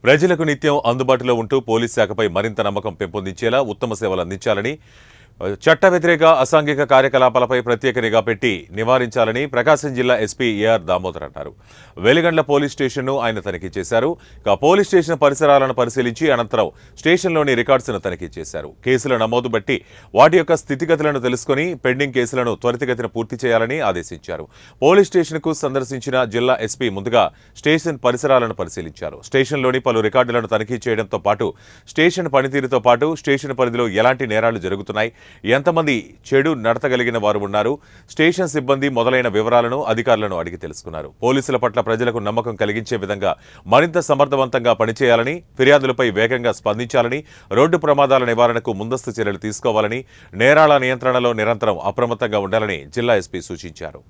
ప్రజలకు నిత్యం అందుబాటులో ఉంటూ పోలీస్ శాఖపై మరింత నమ్మకం పెంపొందించేలా ఉత్తమ సేవలు అందించాలని చట్ట వ్యతిరేక అసాంఘిక కార్యకలాపాలపై ప్రత్యేక నిఘా పెట్టి నివారించాలని ప్రకాశం జిల్లా ఎస్పీ ఏఆర్ దామోదర్ అన్నారు. వెలిగండ్ల పోలీస్ స్టేషన్ను ఆయన తనిఖీ చేశారు. పోలీస్ స్టేషన్ పరిసరాలను పరిశీలించి అనంతరం స్టేషన్లోని రికార్డ్స్ను తనిఖీ చేశారు. కేసుల నమోదు బట్టి వాటి యొక్క స్థితిగతులను తెలుసుకుని పెండింగ్ కేసులను త్వరితగతిన పూర్తి చేయాలని ఆదేశించారు. పోలీస్ స్టేషన్కు సందర్శించిన జిల్లా ఎస్పీ ముందుగా స్టేషన్ పరిసరాలను పరిశీలించారు. స్టేషన్లోని పలు రికార్డులను తనిఖీ చేయడంతో పాటు స్టేషన్ పనితీరుతో పాటు స్టేషన్ పరిధిలో ఎలాంటి నేరాలు జరుగుతున్నాయి, ఎంతమంది చెడు నడతగలిగిన వారు ఉన్నారు, స్టేషన్ సిబ్బంది మొదలైన వివరాలను అధికారులను అడిగి తెలుసుకున్నారు. పోలీసుల పట్ల ప్రజలకు నమ్మకం కలిగించే విధంగా మరింత సమర్థవంతంగా పనిచేయాలని, ఫిర్యాదులపై వేగంగా స్పందించాలని, రోడ్డు ప్రమాదాల నివారణకు ముందస్తు చర్యలు తీసుకోవాలని, నేరాల నియంత్రణలో నిరంతరం అప్రమత్తంగా ఉండాలని జిల్లా ఎస్పీ సూచించారు.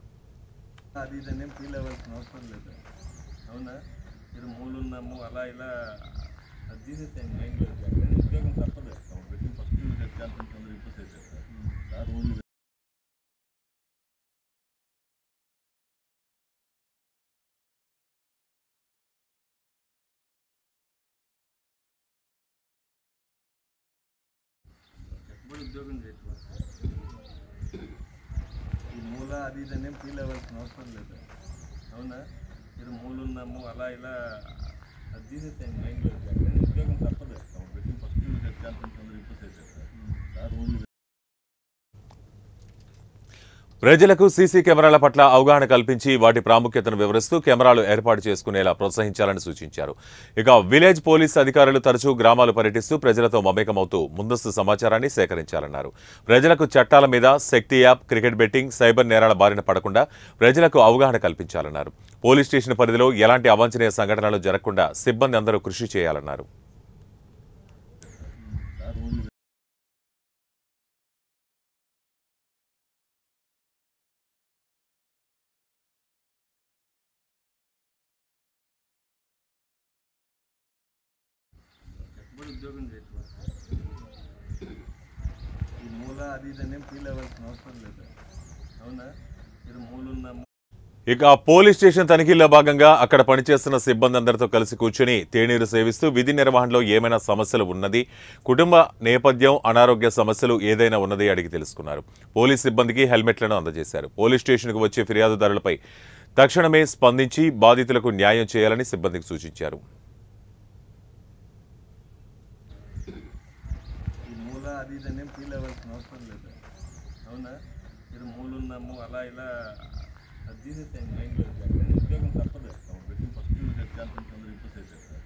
ఉద్యోగం ఈ మూల అది ఇదనే ఫీల్ అవ్వాల్సిన అవసరం లేదు. అవునా, ఇది మూలున్నాము అలా ఇలా అది తీసేసాను మైండ్లో. ఉద్యోగం తప్పదు, ఫస్ట్ ఎగ్జాంపుల్ ఇంప్రూవ్ చేసేస్తారు. ప్రజలకు సీసీ కెమెరాల పట్ల అవగాహన కల్పించి వాటి ప్రాముఖ్యతను వివరిస్తూ కెమెరాలు ఏర్పాటు చేసుకునేలా ప్రోత్సహించాలని సూచించారు. విలేజ్ పోలీస్ అధికారులు తరచూ గ్రామాలు పర్యటిస్తూ ప్రజలతో మమేకమవుతూ ముందస్తు సమాచారాన్ని సేకరించాలన్నారు. ప్రజలకు చట్టాల మీద, శక్తి యాప్, క్రికెట్ బెట్టింగ్, సైబర్ నేరాల బారిన పడకుండా ప్రజలకు అవగాహన కల్పించాలన్నారు. పోలీస్ స్టేషన్ పరిధిలో ఎలాంటి అవాంఛనీయ సంఘటనలు జరగకుండా సిబ్బంది అందరూ కృషి చేయాలన్నారు. ఉద్యోగం ఈ మూల అది ఇదనే ఫీల్ అవ్వాల్సిన అవసరం లేదు. అవునా, ఇది మూలున్నాము. పోలీస్ స్టేషన్ తనిఖీల్లో భాగంగా అక్కడ పనిచేస్తున్న సిబ్బంది అందరితో కలిసి కూర్చుని తేనీరు సేవిస్తూ విధి నిర్వహణలో ఏమైనా సమస్యలు ఉన్నది, కుటుంబ నేపథ్యం, అనారోగ్య సమస్యలు ఏదైనా ఉన్నది అడిగి తెలుసుకున్నారు. పోలీస్ సిబ్బందికి హెల్మెట్లను అందజేశారు. పోలీస్ స్టేషన్కు వచ్చే ఫిర్యాదుదారులపై తక్షణమే స్పందించి బాధితులకు న్యాయం చేయాలని సిబ్బందికి సూచించారు. అది ఇదనే ఫీల్ అవ్వాల్సిన అవసరం లేదు. అవునా, ఇది మూలున్నాము అలా ఇలా అది తీసేసాను మైండ్లో. ఉద్యోగం తప్పదు, ఫస్ట్ ఎగ్జాంపుల్ ఇంప్రూవ్ చేసేస్తారు.